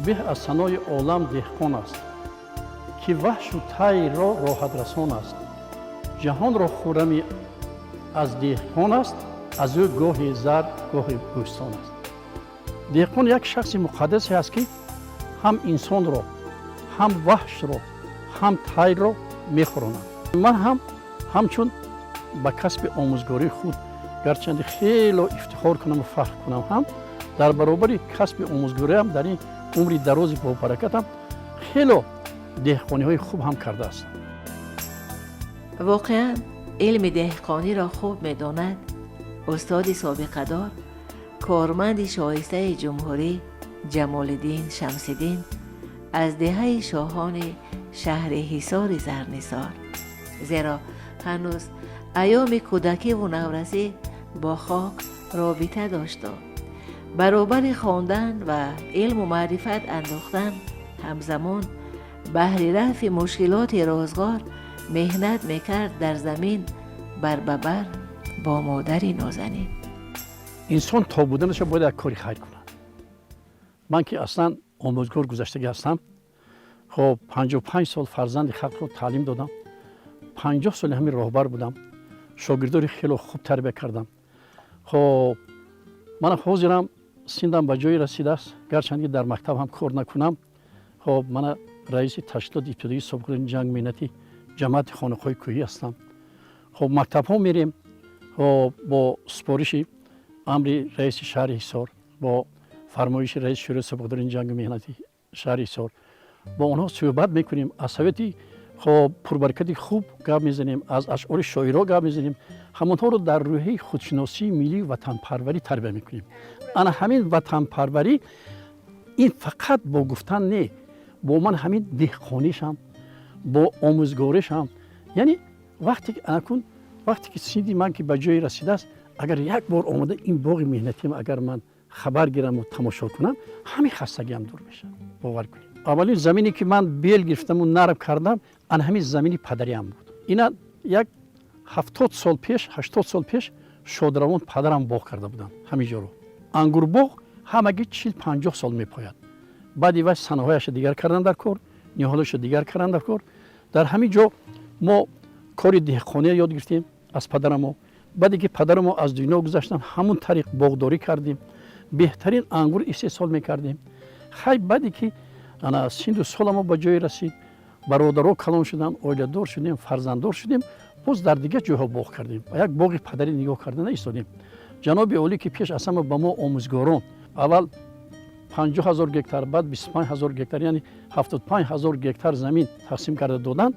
به از ثنای عالم دهقان است که وحش و طیر را راحت رسان است. جهان را خرمی از دهقان است، از او گاهی زر گاهی بوستان است. دهقان یک شخص مقدس است که هم انسان را هم وحش را هم طیر را میخوراند. من هم همچون با کسب آموزگاری خود گرچند خیلی افتخار کنم و فخر کنم، هم در برابر کسب آموزگاری هم در این عمری دراز با برکتم خیلی دهقانی های خوب هم کرده است. واقعا علم دهقانی را خوب می‌داند استاد سابقه دار کارمند شایسته جمهوری جمال الدین شمس‌الدین از دهه شاهان شهر حصار زرنسار، زیرا هنوز ایام کودکی و نورسی با خاک رابطه داشت. برابر خواندن و علم و معرفت انداختن همزمان بهر رفع مشکلات روزگار مهنت میکرد در زمین بر ببر با مادری نازنین. انسان تا بودنش باید یک کاری خیر کنه. من که اصلا آموزگار گذشتگی هستم، خب 55 سال فرزند خلق رو تعلیم دادم، 50 سال همین راهبر بودم، شاگردان خیلی خوب تربیت کردم. خب من حاضرم سندم به جایی رسیده است، گرچند که در مکتب هم کار نکنم. خب من رئیس تشکیلات ابتدایی سابقان جنگ مینتی جماعت خانقاه کوهی هستم. خب مکتب ها میریم، خب با سپارش امر رئیس شهر حصار، با فرمایش رئیس شورای سابقان جنگ مهنتی شهر حصار با آنها صحبت میکنیم. از سویتی خب پربرکتی خوب گپ میزنیم، از اشعار شاعرها گپ میزنیم، همونها رو در روحیه خودشناسی ملی وطن پروری تربیت میکنیم. انا همین وطن پروری این فقط با گفتن نه، با من همین دهقانیش هم با آموزگاریش هم، یعنی وقتی که سیدی من که به جایی رسیده است، اگر یک بار آمده این باغ مهنتیم اگر من خبر گیرم و تماشا کنم، همین خستگی هم دور میشه. باور کنید اولین زمینی که من بیل گرفتم و نرم کردم ان همین زمینی پدریم بود. اینا یک 70 سال پیش 80 سال پیش شادروان پدرم باغ کرده بودن همینجا رو. انگور باغ همگی 40-50 سال میپاید. بعدی وقت سنهایش دیگر کردن در کار، نهالش دیگر کردن در کار. در همین جا ما کار دهقانی یاد گرفتیم از پدرم. بعدی که پدرم از دنیا گذشتن همون طریق باغداری کردیم، بهترین انگور استحصال میکردیم. خیلی بعدی که انا سن و سال ما به جای رسید، برادرها کلان شدن، اویله دار شدیم، فرزنددار شدیم، باز در دیگه جاها باغ کردیم و یک باغ پدری نگاه کردن ایستادیم. جناب عالی که پیش اصلا با ما آموزگاران اول 50,000 گکتار، بعد 25,000 گکتار، یعنی 75,000 گکتار زمین تقسیم کرده دادن.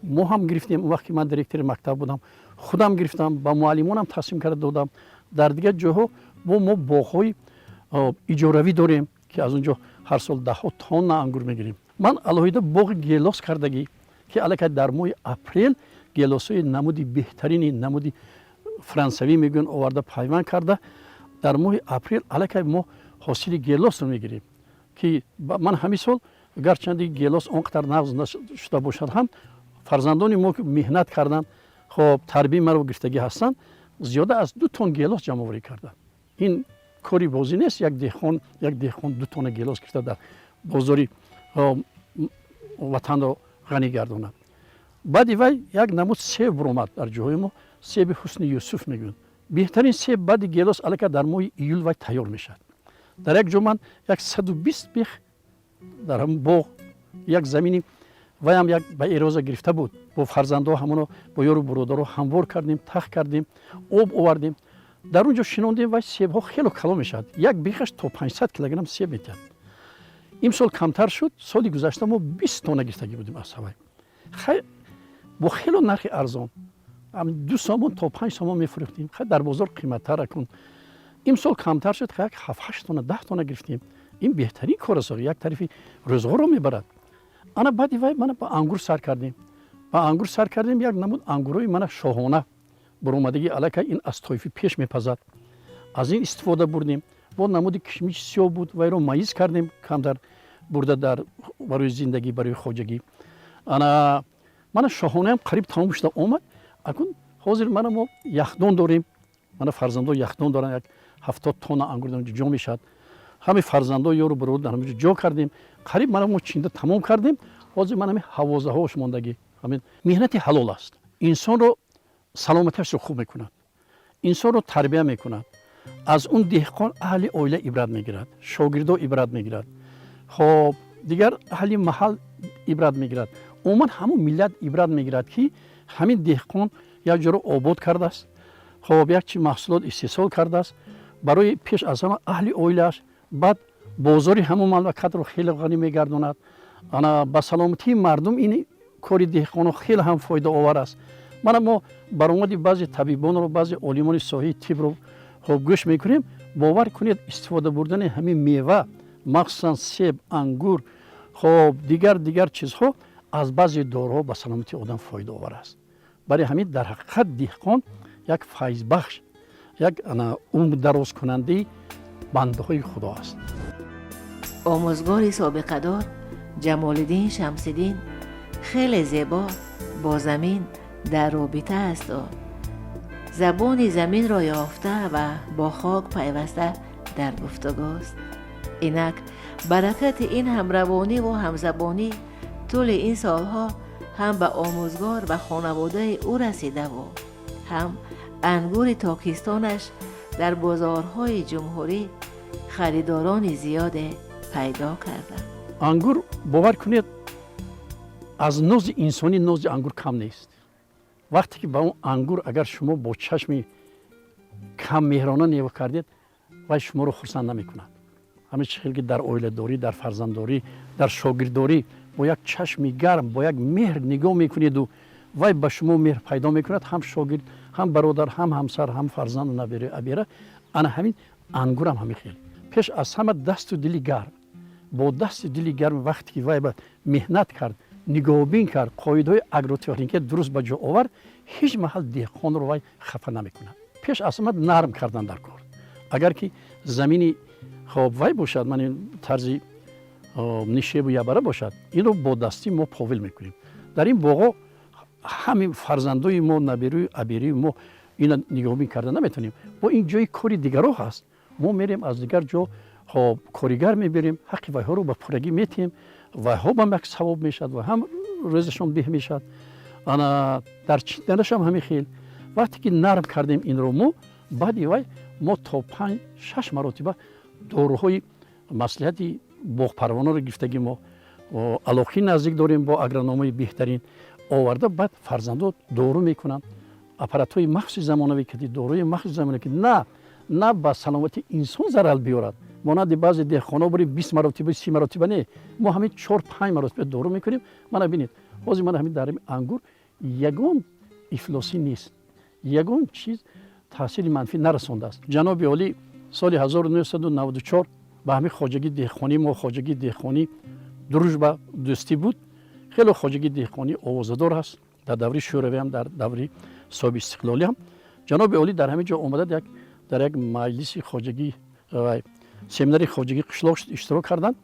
ما هم گرفتیم. وقتی من دیرکتور مکتب بودم خودم گرفتم، با معلمانم تقسیم کرده دادم. در دیگه جاها ما باغ‌های اجاروی داریم که از اونجا هر سال 10 تن انگور میگیریم. من علاوه باغ گیلاس کردگی که الکی در ماه اپریل گیلاسای نمودی بهترین نمودی فرانسوی میگن آورده پیوند کرده. در ماه اپریل الکی ما حاصل گیلاس رو میگیریم که من همین سال گرچند گیلاس اونقدر نقض نشده باشد هم فرزندان ما که مهنت کردن، خب تربیت مرا گرفتگی هستن، زیاده از 2 تن گیلاس جمع آوری کردن. این کاری بازی نیست. یک دهقان 2 تن گیلاس گرفته در بازاری وطن را غنی گرداند. بعد وی یک نمود سیب برآمد در جای ما، سیب حسن یوسف میگن. بهترین سیب بعد گیلاس الکی در ماه ایول وی تیار میشد. در یک جا من 120 بیخ در هم باغ یک زمینی و هم یک به ایرازه گرفته بود. با فرزندها همونو با یارو برادرها هموار کردیم، تخت کردیم، آب آوردیم. در اونجا شنوندیم و سیب ها خیلی کلو میشد. یک بیخش تا 500 کیلوگرم سیب میتد. این سال کمتر شد. سالی گذشته ما 20 تن گرفتگی بودیم از هوای. خیلی با خیلی نرخ ارزان 2 سامان تا 5 سامان میفروختیم. خیلی در بازار قیمت‌تر کن. این سال کمتر شد. خیلی 7-8 تن 10 تن گرفتیم. این بهترین کار است. یک طرفی روزگار رو میبرد. انا بعدی وای من با انگور سر کردیم. یک نمود انگورای من شاهانه برآمدگی الکی این از طایفی پیش میپزد. از این استفاده بردیم. با نمود کشمیش سیاه بود و رو مایز کردیم کم در برده در برای زندگی برای خواجگی. انا من شاهانه هم قریب تمام شده اومد. اکنون حاضر ما یخدان داریم. من فرزندان یخدان دارن. یک 70 تن انگور دارن جا میشد. ҳамин фарзандо ёру бародар дар ҳаминҷо ҷо кардем. қариб мана мо чинда тамом кардем. ҳозир ман ҳамин ҳавозаҳош мондагӣ. ҳамин меҳнати ҳалол аст. инсонро саломатиашро хуб мекунад. инсонро тарбия мекунад. аз он деҳқон аҳли оила ибрат мегирад, шогирдо ибрат мегирад, хоб дигар аҳли маҳал ибрат мегирад, умуман ҳамон миллат ибрат мегирад ки ҳамин деҳқон як ҷоро обод кардааст, хоб як чи маҳсулот истеҳсол кардааст барои пеш аз ҳама аҳли оилааш, баъд бозори ҳамон мамлакатро хеле ғанӣ мегардонад. ана ба саломатии мардум ин кори деҳқоно хеле ҳам фоидаовар аст. мана мо баромади баъзе табибонро, баъзе олимони соҳаи тибро хоб гӯш мекунем. бовар кунед истифода бурдани ҳамин мева, махсусан себ, ангур, хоб дигар чизҳо аз баъзе дороҳо ба саломатии одам фоидаовар аст. барои ҳамин дар ҳақиқат деҳқон як файзбахш, як умр дарозкунандаи бандаҳои худо аст. омӯзгори собиқадор ҷамолиддин шамсиддин хеле зебо бо замин дар робита аст. забони заминро ёфта ва бо хок пайваста дар гуфтугӯст. инак баракати ин ҳамравониву ҳамзабонӣ тӯли ин солҳо ҳам ба омӯзгор ва хонаводаи ӯ расидаву ҳам ангури токистонаш дар бозорҳои ҷумҳурӣ харидорони зиёде пайдо карда. ангур бовар кунед аз нози инсонӣ нози ангур кам нест. вақте ки ба он ангур агар шумо бо чашми каммеҳрона нигоҳ кардед, вай шуморо хурсанд намекунад. ҳамин чӣ хел ки дар оиладорӣ, дар фарзанддорӣ, дар шогирддорӣ бо як чашми гарм, бо як меҳр нигоҳ мекунеду вай ба шумо меҳр пайдо мекунад, ҳам шогирд, ҳам бародар, ҳам ҳамсар, ҳам фарзанду набера абера. ана ҳамин ангурам ҳамин хел пеш аз ҳама дасту дили гарм, бо дасту дили гарм вақте ки вай ба меҳнат кард, нигоҳубин кард, қоидаҳои агротехника дуруст ба ҷо овард, ҳеҷ маҳал деҳқонро вай хафа намекунад. пеш аз ҳама нарм кардан дар кор. агар ки замини хоб вай бошад, ман тарзи нишебу ябара бошад, инро бо дастӣ мо повил мекунем. дар ин боғо ҳамин фарзандои мо, наберӯи аберии мо ина нигоҳубин карда наметавонем. бо ин ҷои кори дигаро ҳаст. мо мерем аз дигар ҷо хоб коригар меберем, ҳаққи вайҳоро ба пуррагӣ метиҳем, вайҳо бам як савоб мешад ва ҳам рӯзашон беҳ мешад. ана дар чинданашам ҳамин хел вақте ки нарм кардем инро мо, баъди вай мо то 5-6 маротиба дороҳои маслиҳати боғпарвоноро гирифтагӣ мо алоқаи наздик дорем бо агрономаи беҳтарин оварда, баъд фарзандо дору мекунанд. аппаратҳои махсуси замонавӣ кади дорои махсуси замонавӣ ки на ба саломати инсон зарар биёрад. монанди баъзе деҳқоно барем 20 маротиба 30 маротиба не, мо ҳамин 4-5 маротиба дору мекунем. мана бинед ҳозир мана ҳамин дар ангур ягон ифлосӣ нест, ягон чиз таъсири манфӣ нарасондааст. ҷаноби олӣ соли 1994 ба ҳамин хоҷагии деҳқонӣ, мо хоҷагии деҳқонӣ дружба дӯстӣ буд. хеле хоҷагии деҳқонӣ овозадор аст. дар даври шӯравӣ ҳам, дар даври соҳиби истиқлолӣ ҳам ҷаноби олӣ дар ҳамин ҷо омадад дар як маҷлиси хоҷагӣ, семинари хоҷагии қишлоқ иштирок карданд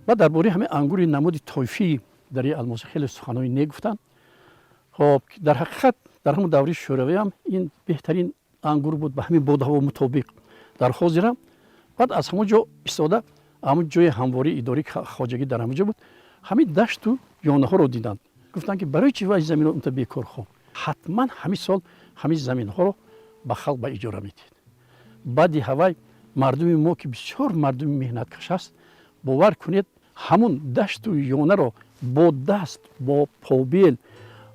ва дар бораи ҳамин ангури намуди тойфии дари алмосӣ хеле суханои не гуфтанд. хоб дар ҳақиқат дар ҳамон даври шӯравӣ ҳам ин беҳтарин ангур буд ба ҳамин бодаҳо мутобиқ. дар ҳозир ҳам баъд аз ҳамон ҷо истода ҳамон ҷои ҳамвории идории хоҷагӣ дар ҳамон ҷо буд, ҳамин дашту ёнаҳоро диданд. гуфтанд ки барои чӣ вай заминро унта бекор хоб, ҳатман ҳамин сол ҳамин заминҳоро ба халқ ба иҷора медиҳед. баъди ҳавай мардуми мо ки бисёр мардуми меҳнаткаш аст, бовар кунед ҳамон дашту ёнаро бо даст, бо побел,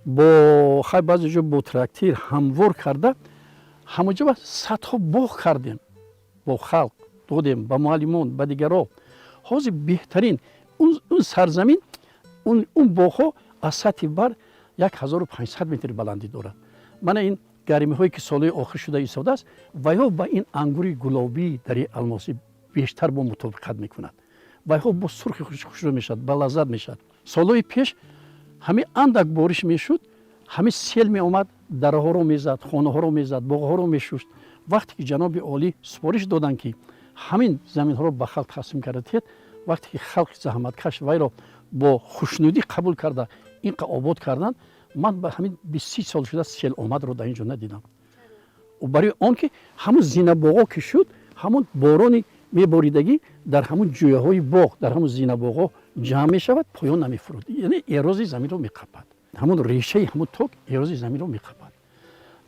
бо хай баъзе ҷо бо трактир ҳамвор карда ҳамонҷо ба садҳо боғ кардем, бо халқ додем, ба муаллимон, ба дигаро. ҳозир беҳтарин он сарзамин, он боғҳо аз сатҳи бар 1500 метри баландӣ дорад. мана ин гармиҳое ки солҳои охир шуда истодааст, вайҳо ба ин ангури гулобии дари алмосӣ бештар бо мутобиқат мекунад. вайҳо бо сурхи хушрӯ мешавад, ба лаззат мешавад. солҳои пеш ҳамин андак бориш мешуд, ҳамин сел меомад, дараҳоро мезад, хонаҳоро мезад, боғҳоро мешушт. вақте ки ҷаноби олӣ супориш доданд ки ҳамин заминҳоро ба халқ тақсим карда диҳед, вақте ки халқи заҳматкаш вайро бо хушнудӣ қабул карда инқа обод карданд, ман ба ҳамин 20 сол шуда сел омадро дар ин ҷо надидам. барои он ки ҳамон зинабоғо ки шуд, ҳамон борони میبریدگی در همون جویه های باغ، در همون زینه باغ جمع میشود، پایان نمیفرود. یعنی اعراض زمین رو میقپد، همون ریشه همون توک اعراض زمین رو میقپد.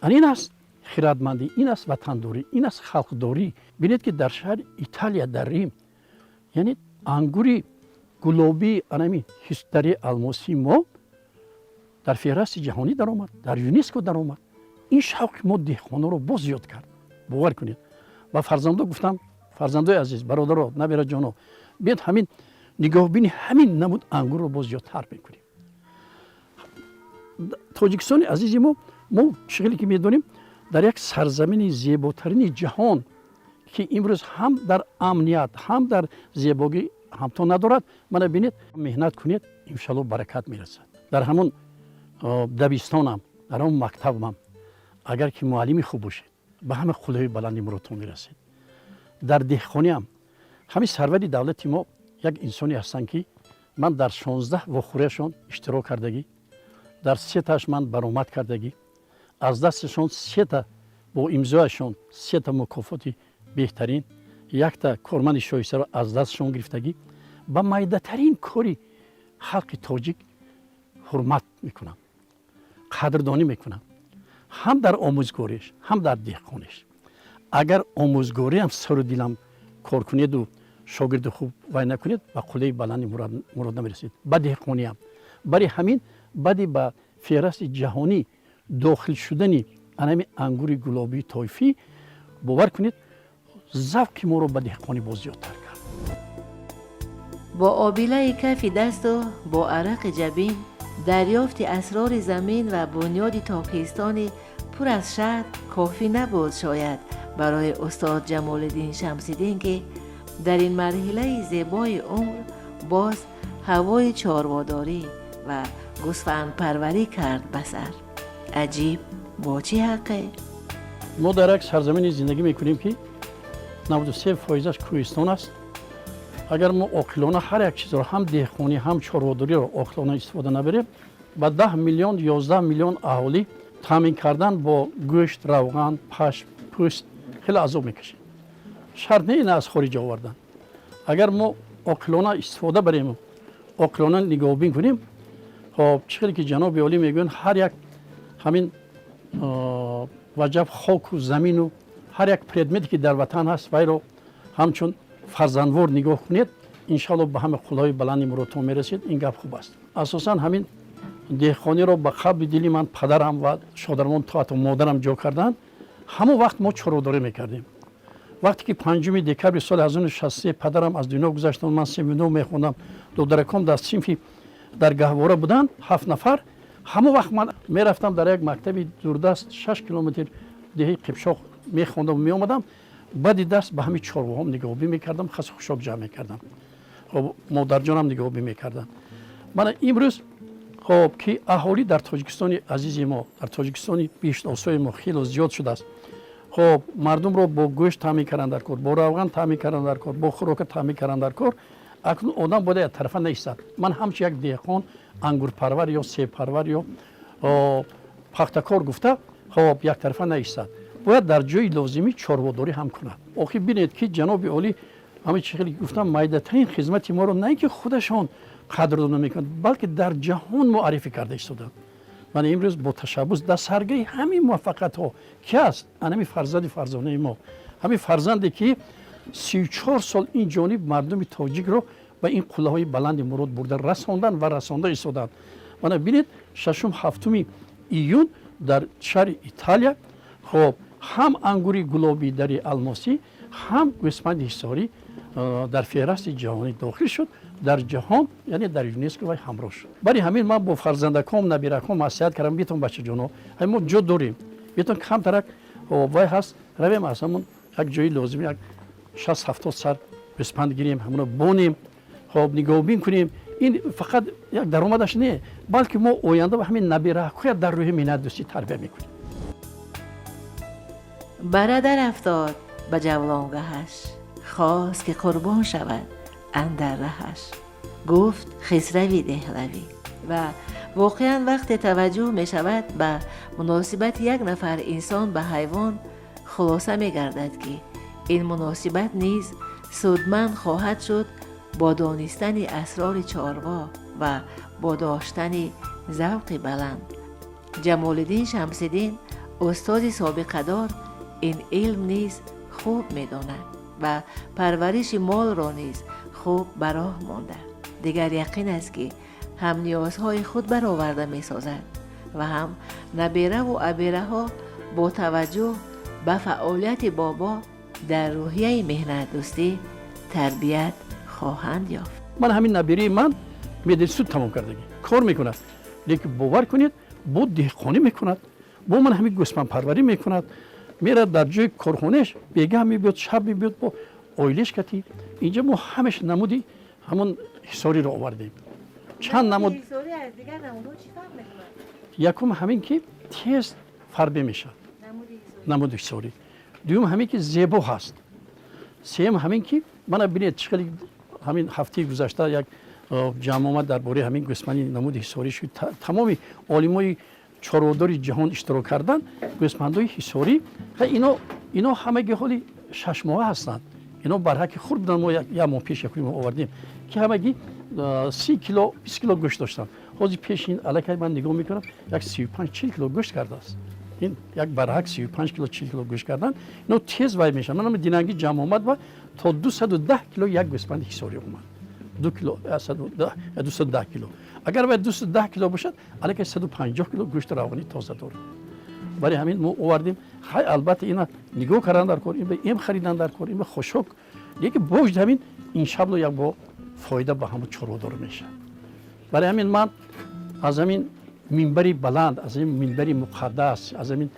این است خردمندی، این است وطنداری، این است خلقداری. ببینید که در شهر ایتالیا در ریم، یعنی انگوری گلابی انمی هیستری الماسی ما در فهرست جهانی در آمد، در یونسکو در آمد. این شوق ما دهقانا رو باز زیاد کرد. باور کنید. و فرزندو گفتم، فرزندای عزیز، برادرها، نبیره جانا، بیاد همین نگاه بینی همین نمود انگور رو باز زیادتر میکنیم. تاجیکستان عزیزی ما شغلی که میدونیم در یک سرزمین زیباترین جهان که امروز هم در امنیت هم در زیبایی همتا ندارد، من ببینید مهنت کنید انشالله برکت میرسد. در همون دبیستانم، در همون مکتبم اگر که معلمی خوب باشید به همه قله بلندی مراتون میرسید. در دهخانی هم همین سروری دولتی ما یک انسانی هستن که من در 16 وخورهشون اشتراک کردگی، در 3 تاش من برآمد کردگی، از دستشون 3 تا با امضایشون 3 تا مکافاتی بهترین، 1 تا کارمند شایسته را از دستشون گرفتگی، با مایده‌ترین کاری خلق تاجیک حرمت میکنم، قدردانی میکنم، هم در آموزگاریش هم در دهقانیش. اگر آموزگاری هم سر و دیلم کار کنید و شاگرد خوب وای نکنید به قله بلند مراد نمیرسید. با دهقانی هم برای همین بعدی به فهرست جهانی داخل شدنی انمی انگور گلابی طایفی باور کنید ذوق ما رو به دهقانی باز زیادتر کرد. با آبیله کف دست و با عرق جبین دریافت اسرار زمین و بنیاد تاکستانی پر از شهر کافی نبود شاید برای استاد جمال الدین شمس‌الدین که در این مرحله زیبای عمر باز هوای چارواداری و گوسفند پروری کرد بسر. عجیب، با چه حقه؟ ما در یک سرزمینی زندگی میکنیم که 93% کوهستان است. اگر ما عاقلانه هر یک چیز رو هم دهقانی هم چارواداری رو عاقلانه استفاده نبریم، با 10 میلیون 11 میلیون اهالی تامین کردن با گوشت، روغن، پشم، پوست خیلی عذاب میکشیم. شرط نه از خارج آوردن. اگر ما عاقلانه استفاده بریم، عاقلانه نگاه بین کنیم، خب چیزی که جناب عالی میگن هر یک همین وجب خاک و زمین و هر یک پردمتی که در وطن هست وای رو همچون فرزندوار نگاه کنید، انشالله به همه قله‌های بلندی مراتون میرسید. این گپ خوب است. اساسا همین دهقانی رو به قلب دلی من پدرم و شادرمان تا مادرم جا کردن. همون وقت ما چاروداری میکردیم. وقتی که 5 دکبر سال 1963 پدرم از دنیا گذشتن، من سمینو میخوندم، دخترکم در صنفی در گهواره بودن 7 نفر. همون وقت من میرفتم در یک مکتبی دوردست 6 کیلومتر دهه قبشاق میخوندم و میآمدم. بعد دست به همین چارواهم نگاهی میکردم، خاص خوشاب جمع میکردم. خب مادر جانم نگاهی میکردن. من امروز خب که اهالی در تاجیکستان عزیز ما، در تاجیکستان پیشناسای ما خیلی زیاد شده است. خب مردم رو با گوشت تامین کردن در کار، با روغن تامین کردن در کار، با خوراک تامین کردن در کار. اکنون آدم باید از طرف نیستد. من همچون یک دهقان انگور پرور یا سیب پرور یا پختکار گفته خب یک طرفه نیستد. باید در جای لازمی چارواداری هم کند. آخه ببینید که جناب عالی همین چیزی گفتم مایده‌ترین خدمت ما رو نه اینکه خودشان قدردانی میکنند بلکه در جهان معرفی کرده ایستادند. من امروز با تشبث در سرگی همین موفقیت ها کی است؟ همین فرزانه ما، همین فرزندی که 34 سال این جانب مردم تاجیک رو به این قله های بلند مراد برده رساندن و رسانده ایستادند. من ببینید 6 7 ایون در شهر ایتالیا خب هم انگوری گلابی در الماسی هم گوسفند حصاری در فهرست جهانی داخل شد. در جهان یعنی در یونسکو و همراه شد. برای همین من با فرزندکام نبیرکام نصیحت کردم بیتون بچه جانو ما جا داریم، بیتون کم ترک وای هست رویم از همون یک جایی لازمی یک 60 70 سر گوسفند گیریم، همون بونیم، خب نگاه بین کنیم. این فقط یک درآمدش نه بلکه ما آینده و همین نبیرکام در روی مینت دوستی تربیت میکنیم. برادر افتاد به جولانگاهش، خواست که قربان شود اندر رهش. گفت خسروی دهلوی. و واقعا وقت توجه می شود به مناسبت یک نفر انسان به حیوان، خلاصه می گردد که این مناسبت نیز سودمند خواهد شد با دانستن اسرار چاروا و با داشتن ذوق بلند. جمال الدین شمس الدین استاد سابقه دار این علم نیز خوب می‌داند و پرورش مال را نیز خوب براه مانده. دیگر یقین است که هم نیازهای خود برآورده می‌سازد و هم نبیره و ابیره ها با توجه به فعالیت بابا در روحیه مهنت دوستی تربیت خواهند یافت. من همین نبیری من مدرسه تمام کردگی کار میکند، لیکن باور کنید با دهقانی میکند، با من همین گوسفند پروری میکند، میره در جای کارخانهش بیگاه میبیاد، شب میبیاد با اویلش کتی. اینجا ما همش نمودی همون حساری رو آوردیم. چند نمود حساری از دیگر نمودها چی فرق میکنه؟ یکم همین که تیز فربه میشه نمود حساری، دوم همین که زیبا هست، سوم همین که من ببینید چقدر همین هفته گذشته یک جمع آمد درباره همین گوسفند نمود حساری شد. تمامی عالمای چاروداری جهان اشتراک کردن گوسفندای حساری و اینا همگی حالی 6 ماه هستند. اینا برحق خورد بودن، ما یک ماه پیش یک ما آوردیم که همگی 30 کیلو 20 کیلو گوشت داشتن. حاضر پیش این علاقه من نگاه میکنم یک 35 40 کیلو گوشت کرده است. این یک برحق 35 کیلو 40 کیلو گوشت کردن. اینا تیز وای میشن. من دیننگی جمع آمد و تا 210 کیلو یک گوسفند حساری اومد. 2 کیلو 210 کیلو. اگر باید 210 کیلو باشد علاقه 150 کیلو گوشت روانی تازه داره. برای همین ما آوردیم. خیلی البته اینا نگاه کردن در کار، این به ایم خریدن در کار، این به خوشک، لیکن بوجد همین این شبل یک با فایده به همون چرودار میشه. برای همین من از همین منبری بلند، از این منبری مقدس، از همین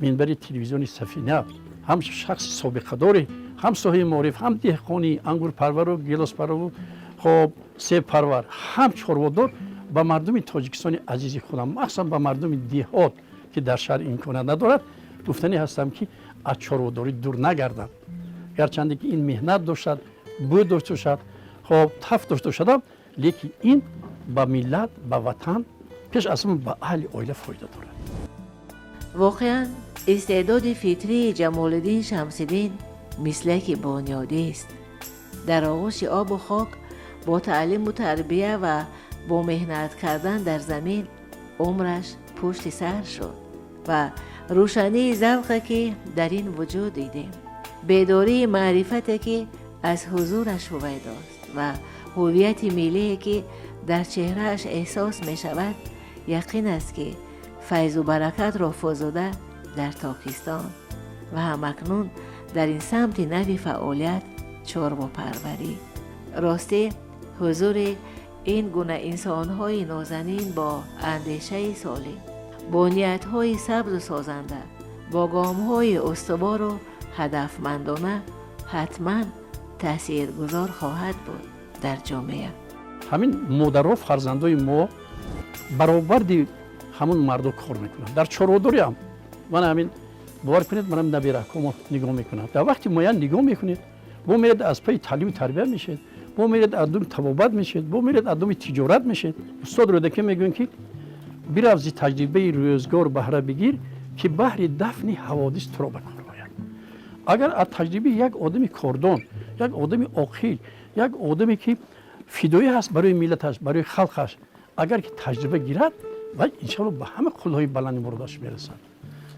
منبری تلویزیونی سفینه، هم شخص سابقه داری، هم صاحب معرف، هم دهقانی، انگور پرور و گیلاس پرور، خب سیب پرور، هم چروادار با مردم تاجیکستان عزیز خودم، مخصوصا با مردم دیهات که در شهر امکانات ندارد، گفتنی هستم که از چرواداری دور نگردم. گرچند که این مهنت داشت، بود داشت، خب تف داشته شدم، لیکن این با ملت، با وطن، پیش از اون با اهل عائله فایده دارد. واقعا استعداد فطری جمال الدین شمس الدین مسلک بنیادی است. در آغوش آب و خاک با تعلیم و تربیه و با مهنت کردن در زمین عمرش پشت سر شد و روشنی ذوقی که در این وجود دیدیم، بیداری معرفتی که از حضورش هویداست و هویت ملی که در چهرهش احساس می شود، یقین است که فیض و برکت را فزوده در تاکستان و همکنون در این سمت نوی فعالیت چروا پروری. راستی حضور این گونه انسان‌های نازنین با اندیشه سالم، با نیت‌های سبز و سازنده، با گام‌های استوار و هدفمندانه حتما تاثیرگذار خواهد بود در جامعه. همین مادر و فرزندای ما برآورد همون مردم کار میکنن. در چروداری هم من همین باور کنید منم نبیره کمو نگاه میکنم. در وقتی ما نگاه میکنید با میرد از پای تعلیم تربیت میشید، با میرد ادوم تبابت میشید، با میرد ادوم تجارت میشید. استاد رو دکه میگن که بیر از تجربه روزگار بهره بگیر که بهر دفن حوادث تو را به کار آید. اگر از تجربه یک آدمی کاردان، یک آدمی عاقل، یک آدمی که فدایی هست برای ملتش، برای خلقش، اگر که تجربه گیرد و انشاءالله به همه قلهای بلند مرادش میرسد.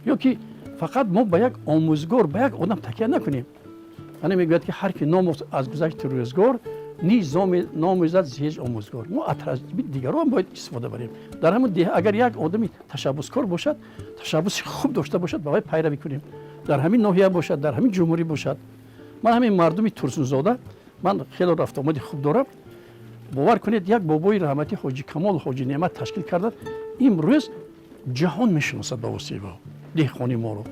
یا که فقط ما به یک آموزگار، به یک آدم تکیه نکنیم. یعنی میگوید که هر کی نام از گذشت روزگار نیز ناموزد زیج آموزگار. ما از تجربه دیگران هم باید استفاده بریم. در همون دیه اگر یک آدمی تشبثکار باشد، تشبث خوب داشته باشد، باید پیروی کنیم. در همین ناحیه باشد، در همین جمهوری باشد. من همین مردمی ترسونزاده، من خیلی رفت آمد خوب دارم. باور کنید یک بابای رحمتی حاجی کمال حاجی نعمت تشکیل کرده، امروز جهان میشناسد با واسطه دهقانی ما رو.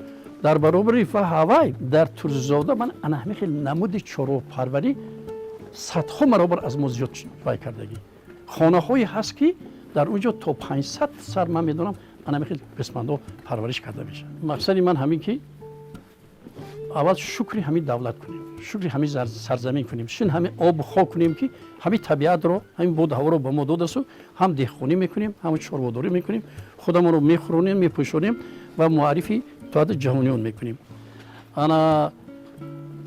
در برابر هوای در ترسونزاده من انا خیلی نمود چرو پروری صدها برابر از ما زیاد وای کردگی. خانه هایی هست که در اونجا تا 500 سر من میدونم انا خیلی قسمت‌ها پرورش کرده میشه. مقصد من همین که اول شکر همین دولت کنیم، شکر همین سرزمین کنیم، شین همین آب و خاک کنیم که همین طبیعت رو، همین بود هوا رو به ما داده است، هم دهخونی میکنیم، هم چرواداری میکنیم، خودمون رو میخورونیم، میپوشونیم و معرفی تا جهانیون میکنیم. انا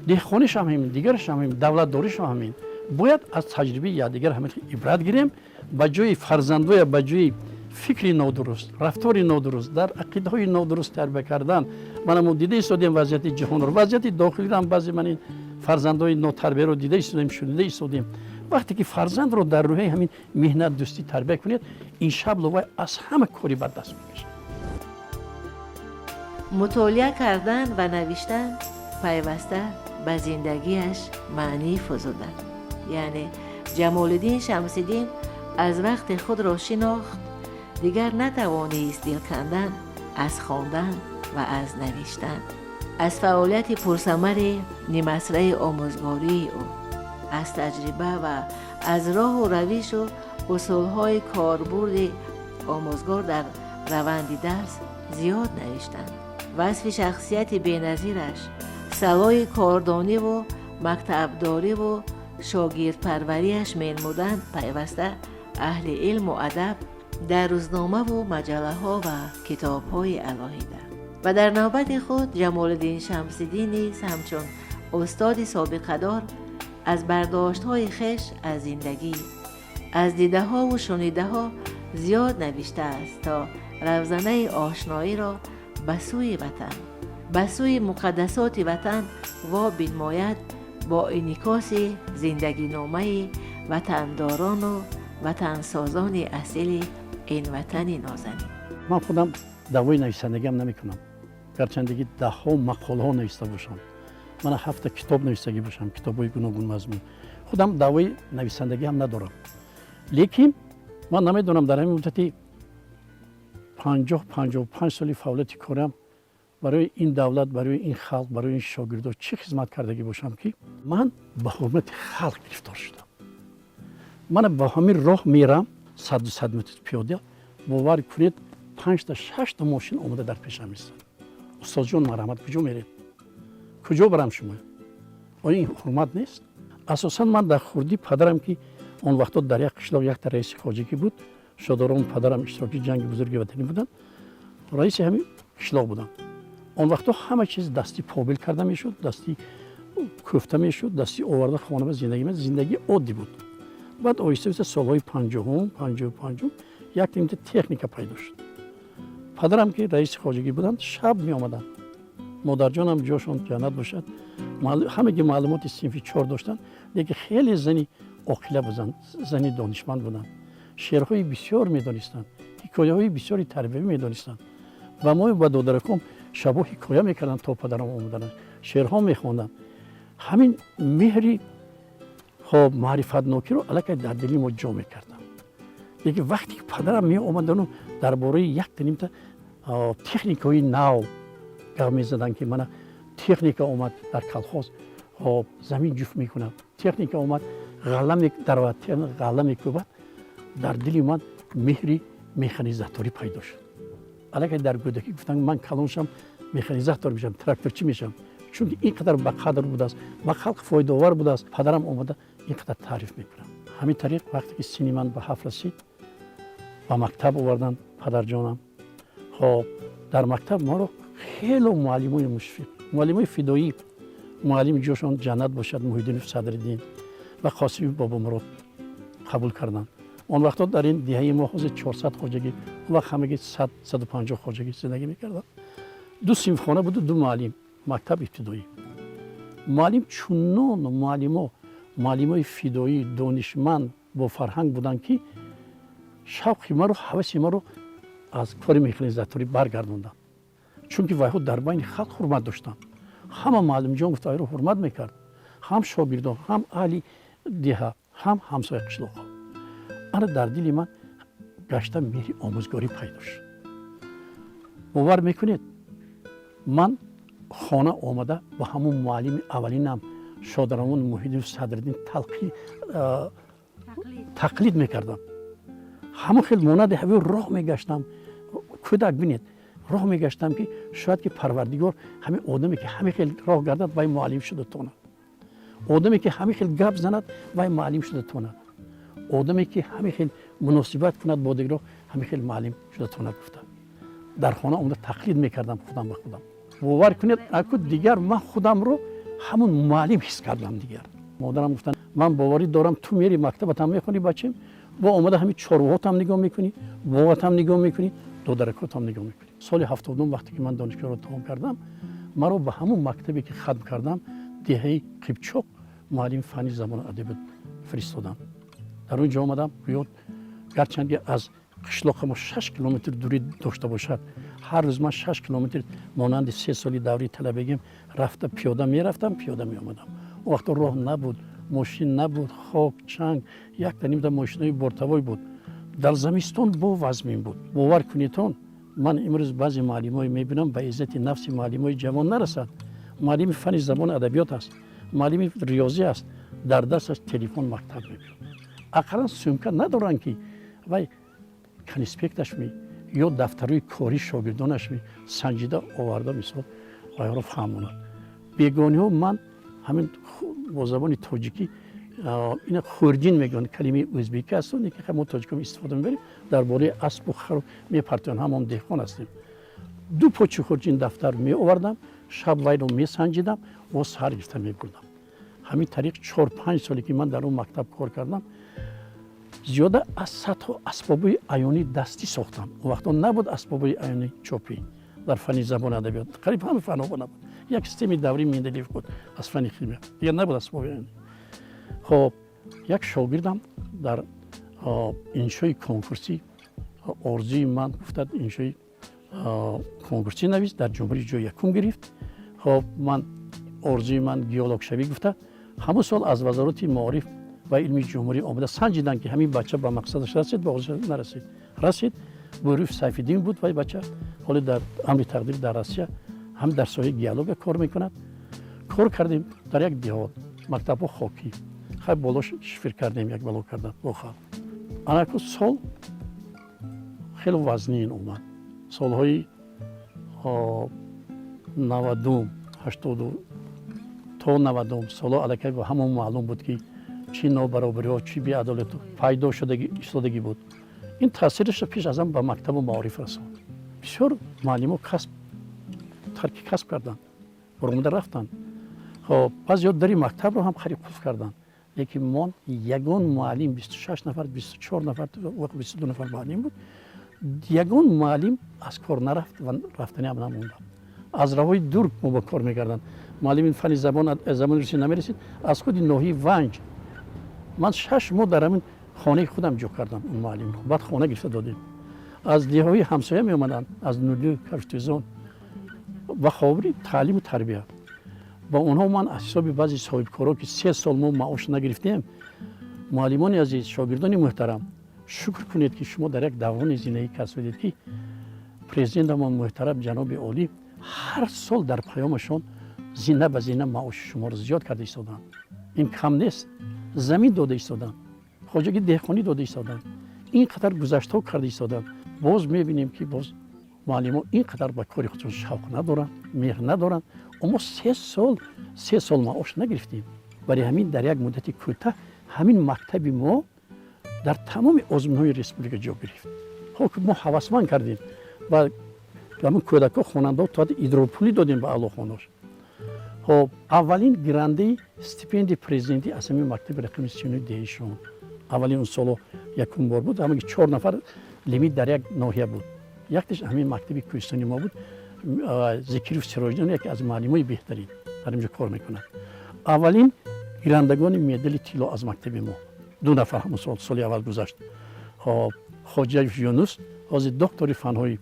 دهخانیش هم همین، دیگرش هم همین، دولت داریش هم همین. باید از تجربه یادگار همین عبرت گیریم. با جای فرزندوی، با جای فکری نادرست، رفتاری نادرست، در عقیده های نادرست تربیت کردن. من دیده ایستادیم وضعیت جهان رو، وضعیت داخلی رو هم بعضی من این فرزندای ناتربیه رو دیده ایستادیم، شنیده ایستادیم. وقتی که فرزند رو در روح همین مهنت دوستی تربیت کنید، این شب لوای از همه کاری بد دست میکشه. مطالعه کردن و نوشتن پیوسته به زندگیش معنی فزوده. یعنی جمال الدین شمس‌الدین از وقت خود را شناخت، دیگر نتوانست دل کندن از خواندن و از نوشتن. از فعالیت پرثمر نیم‌اسره آموزگاری او، از تجربه و از راه و روش و اصولهای کاربرد آموزگار در روند درس زیاد نوشتند. وصف شخصیت بی‌نظیرش، سوای کاردانی و مکتبداری و شاگرد پروریش می‌نمودند پیوسته اهل علم و ادب در روزنامه و مجله ها و کتاب های علاهیده. و در نوبت خود جمال الدین شمس‌الدین نیز همچون استاد سابقه دار از برداشت های خویش از زندگی، از دیده ها و شنیده ها زیاد نوشته است تا روزنه آشنایی را به سوی وطن، به سوی مقدسات وطن و بنماید با انعکاس زندگی نامه وطنداران و وطنسازان اصیل این وطن نازنین. من خودم دعوای نویسندگی هم نمی کنم، گرچندگی ده ها مقاله ها نوشته باشم، من 7 کتاب نوشته باشم، کتاب های گوناگون مضمون، خودم دعوای نویسندگی هم ندارم. لیکن من نمیدونم در همین مدتی 50-55 سالی فعالیت کارم برای این دولت، برای این خلق، برای این شاگردان چه خدمت کردگی باشم که من به حرمت خلق گرفتار شدم. من با همین راه میرم 100 متر پیاده، باور کنید 5 تا 6 تا ماشین آمده در پیشم میستن. استاد جان مرحمت، کجا میرید؟ کجا برم شما؟ آیا این حرمت نیست؟ اساسا من در خردی پدرم که اون وقتا در یک قشلاق یک رئیس خواجگی بود، شادران پدرم اشتراکی جنگ بزرگ وطنی بودن، رئیس همین قشلاق بودن. اون وقتا همه چیز دستی پابل کرده میشد، دستی کوفته میشد، دستی آورده خانه به زندگی عادی بود. بعد آیسته سالهای 55 یک تیم تکنیک پیدا شد. پدرم که رئیس خواجگی بودند شب می آمدند، مادر جانم جاشون جنت باشد، همه معلومات صنفی 4 داشتن، لیکن خیلی زنی عاقله بودند، زنی دانشمند بودند، شعرهای بسیار می دانستند، حکایه های بسیاری تربیتی می دانستند و ما با دادرکم شبا حکایه می کردند تا پدرم آمدن، شعرها می خواندند. همین مهری خب معرفت نوکی رو علاقه در دلی ما جا می کردم. لیکن وقتی که پدرم می آمدن درباره یک تنیم تکنیکای نو گپ می زدن که من تکنیک اومد در کلخوز زمین جفت می کنم، تکنیک اومد قلم در وطن قلم میکوبد، در دلی من مهری مکانیزاتوری پیدا شد. علاقه در کودکی گفتن من کلانشم مکانیزاتور میشم، تراکتورچی میشم، چون اینقدر به قدر بود است، به خلق فایده آور بود است. پدرم اومده اینقدر تعریف میکنم. همین طریق وقتی که سنی من به 7 رسید به مکتب آوردن پدر جانم. خب در مکتب ما رو خیلی معلمای مشفق، معلمای فدایی، معلم جوشان جنت باشد محیدین صدرالدین و قاسمی بابا مراد قبول کردن. اون وقتا در این دهه ما حوزه 400 خواجگی، اون وقت همگی 150 خواجگی زندگی میکردن. 2 صنفخانه بود و 2 معلم مکتب ابتدایی. معلم چونان معلمای فدایی دانشمند با فرهنگ بودن که شوق ما رو، هوس ما رو از کار مکانیزاتوری برگردوندن. چون که وایها در بین خلق حرمت داشتن. همه معلم جان گفت رو حرمت میکرد، هم شاگردان، هم اهل دیها، هم همسایه قشلاق. انا در دل من گشتم مهری آموزگاری پیدا شد. باور میکنید من خانه آمده با همون معلم اولینم شادرمان محیدین صدرالدین تقلید میکردم. همون خیلی مانند همین راه میگشتم، کودک بینید راه میگشتم که شاید که پروردگار همین آدمی که همین خیلی راه گردد وای معلم شده تونه، آدمی که همین خیلی گپ زند وای معلم شده تونه، آدمی که همین خیلی مناسبت کند با دیگران همین خیلی معلم شده تونه. گفتم در خانه اون تقلید میکردم خودم به خودم. باور کنید اگه دیگر من خودم رو همون معلم حس کردم دیگر. مادرم گفتن من باوری دارم تو میری مکتبت هم میخونی بچم، با اومده همین چارواهات هم نگاه میکنی، باغات هم نگاه میکنی، دو درکات هم نگاه میکنی. سال 72 وقتی که من دانشگاه رو تمام کردم، مرا به همون مکتبی که ختم کردم دهه قیبچوق معلم فن زبان ادبیات فرستادم. در اونجا آمدم بیاد گرچند از قشلاق ما 6 کیلومتر دوری داشته باشد، هر روز من 6 کیلومتر مانند 3 سالی دوری طلبگیم رفته پیاده میرفتم، پیاده می آمدم. وقت راه نبود، ماشین نبود، خاک، چنگ، یک تا ماشینای بورتوای بود. در زمستان با وزمین بود. باور کنیتون من امروز بعضی معلمای میبینم به عزت نفس معلمای جوان نرسد. معلم فن زبان ادبیات است، معلم ریاضی است، در دستش تلفن مکتب میبینم. اقلا سمکه ندارن که وای کنسپکتش می یا دفترهای کاری شاگردانش می سنجیده آورده مثال آیا رو فهموند. بیگانی ها من همین با زبان تاجیکی این خورجین میگن، کلمه ازبکی است که ما تاجیک استفاده میبریم درباره اسب و خر میپرتن. هم دهقان هستیم. 2 پوچ خورجین دفتر می آوردم، شب وای رو می سنجیدم و سر گرفته می بردم. همین طریق 4-5 سالی که من در اون مکتب کار کردم زیاده از 100 تا اسبابای عیانی دستی ساختم. وقتا نبود اسبابای عیانی چوبی در فن زبان ادبیات، قریب همه فن‌ها نبود. یک سیستم دوری مندلیف بود از فن شیمی، دیگه نبود اسباب عیانی. خب یک شاگردم در انشای کنکورسی ارزوی من گفتاد انشای کنکورسی نویس در جمهوری جو یکم گرفت. خب من ارزوی من گیولوگ شوی گفته همون سال از وزارت معارف و علمی جمهوری آمده سنجیدن که همین بچه به مقصدش رسید، به آرزوش نرسید. رسید بروف سیف‌الدین بود و بچه حالا در امر تقدیر در روسیه هم در سایه گیولوگ کار میکند. کار کردیم در یک دهات مکتب خاکی، خیلی بالاش شفر کردیم، یک بلوک کردم بخواه. آنکو سال خیلی وزنین اومد. سالهای 90 80 تا 90 سالا علاقه به همون معلوم بود که چی نابرابری ها، چی بی‌عدالتی پیدا شدگی بود. این تاثیرش پیش از آن به مکتب و معارف رساند. بسیار معلم ها ترک کسب کردند، برآمده رفتند. خب بعضی در مکتب رو هم خرید قفل کردند. لیکن من یگان معلم 26 نفر 24 نفر و 22 نفر معلم بود. یگان معلم از کار نرفت و رفتنی هم نموند. از راههای دور ما با کار میکردن. معلم فن زبان رسید نمیرسید. از خود ناحیه ونج من 6 ماه در همین خانه خودم جو کردم اون معلم رو. بعد خانه گرفته دادیم. از دیهای همسایه می اومدن، از نولی کشتیزان و خاوری تعلیم و تربیت. با اونها من از حساب بعضی صاحب کارا که 3 سال ما معاش نگرفتیم، معلمان عزیز، شاگردان محترم، شکر کنید که شما در یک دوران زندگی کسب که پرزیدنت ما محترم جناب عالی هر سال در پیامشون زینه به زینه معاش شما رو زیاد کرده ایستادن. این کم نیست. زمین داده ایستادن، خواجگی دهقانی داده ایستادن، اینقدر گذشته ها کرده ایستادن. باز میبینیم که باز معلمان اینقدر به کار خودشون شوق ندارن، مهر ندارن. اما 3 سال معاش نگرفتیم. برای همین در یک مدت کوتاه همین مکتب ما در تمام آزمون‌های ریسپوبلیک جا گرفت. خب ما هوسمند کردیم و همون کودک‌ها خواننده تا ایدروپولی دادیم به اعلاخواناش. خب اولین گرانده استیپندی پرزیدنتی از همین مکتب رقم 39 دهشون اولین اون سال یکم بار بود. همین 4 نفر لیمیت در یک ناحیه بود. یکیش همین مکتب کوهستانی ما بود. ذکری سراجدان یکی از معلمای بهترین در اینجا کار میکنه. اولین گیرندگان مدال طلا از مکتب ما 2 نفر همون سال اول گذشت. خواجه یونس از دکتری فنهای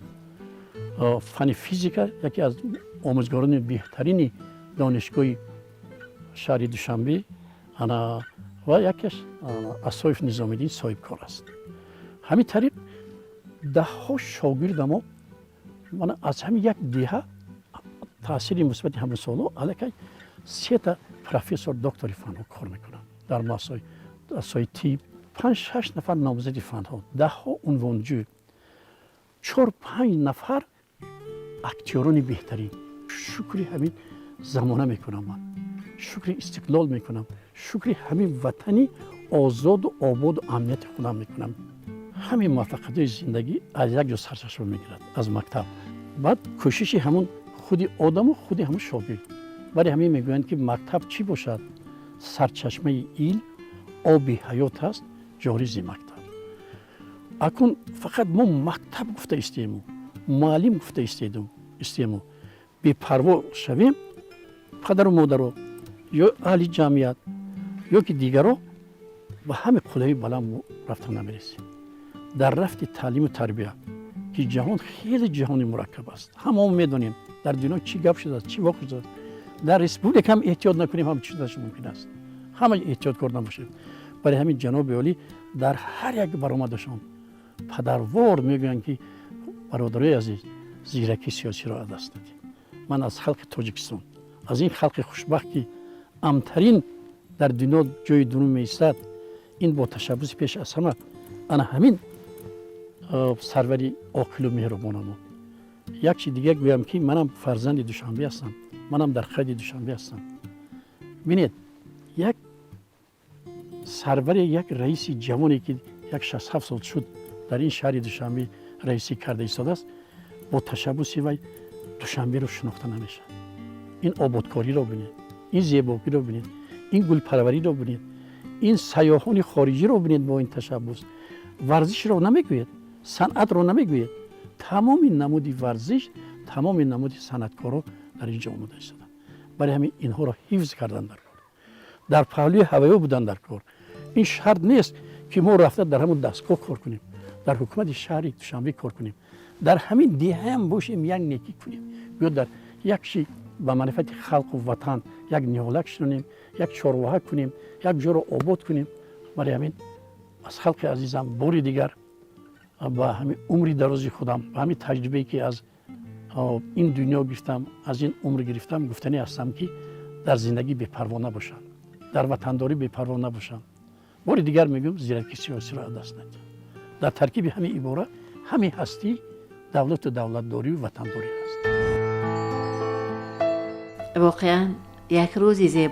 فن فیزیک، یکی از آموزگاران بهترین دانشگاه شهر دوشنبه و یکیش اسایف نظام الدین صاحب کار است. همین طریق 10 شاگرد ما من از همین یک دهه تاثیر مثبت همین سالو علاقه 3 تا پروفسور دکتری فن ها کار میکنن در مسائل طب. 5-6 نفر نامزد فن ها، 10 عنوانجو، 4-5 نفر اکتیوران بهترین. شکری همین زمانه میکنم، من شکری استقلال میکنم، شکری همین وطنی آزاد و آباد و امنیت خودم میکنم. همین موفقیت زندگی از یک جا سرچشمه میگیرد، از مکتب. بعد کوشش همون خودی آدم و خودی همون شاگرد. برای همین میگویند که مکتب چی باشد؟ سرچشمه ایل آبی حیات است جاری زی مکتب. اکنون فقط ما مکتب گفته استیمو، معلم گفته استیمو بی پروا شویم، پدر و مادر یا اهل جمعیت یا که دیگرها و همه قله بلند رفتن نمیرسیم. در رفت تعلیم و تربیت که جهان خیلی جهانی مرکب است. همه میدونیم در دنیا چی گپ شده است، چی واقع شده است. در ریسپوبلیک هم احتیاط نکنیم هم چیزش ممکن است. همه احتیاط کردن باشه. برای همین جناب عالی در هر یک برآمدشان پدروار میگویند که برادرای عزیز زیرکی سیاسی را از دست ندید. من از خلق تاجیکستان، از این خلق خوشبخت که امترین در دنیا جای دنیا میستد، این با تشبس پیش از همه انا همین سروری عاقل و مهربانم. یک چیز دیگه گویم که منم فرزند دوشنبه هستم، منم در قید دوشنبه هستم. ببینید یک سرور یک رئیس جوانی که یک 67 سال شد در این شهر دوشنبه رئیسی کرده ایستاده است، با تشبس وی دوشنبه رو شناخته نمیشه. این آبادکاری رو ببینید، این زیبایی رو ببینید، این گل پروری رو ببینید، این سیاحان خارجی رو ببینید با این تشبس. ورزش رو نمیگوید، صنعت رو نمیگوید. تمام نمودی ورزش، تمام نمودی صنعتکارا در اینجا آمده ایستادن. برای همین اینها را حفظ کردن در کار. در پهلوی هوایی بودن در کار. این شرط نیست که ما رفته در همون دستگاه کار کنیم، در حکومت شهری دوشنبه کار کنیم، در همین دیه هم باشیم یک نیکی کنیم، یا در یک چی به منفعت خلق و وطن یک نیالک شنونیم، یک چهارواحه کنیم، یک جا رو آباد کنیم. برای همین از خلق عزیزم باری دیگر با همین عمری درازی خودم و همین تجربه‌ای که از این دنیا گرفتم، از این عمر گرفتم، گفتنی هستم که در زندگی بی‌پروا نباشم، در وطنداری بی‌پروا نباشم. باری دیگر میگم زیرکی سیاسی را از دست ندید. در ترکیب همین عبارت همین هستی دولت و دولتداری و وطنداری هست. واقعا یک روز زیبای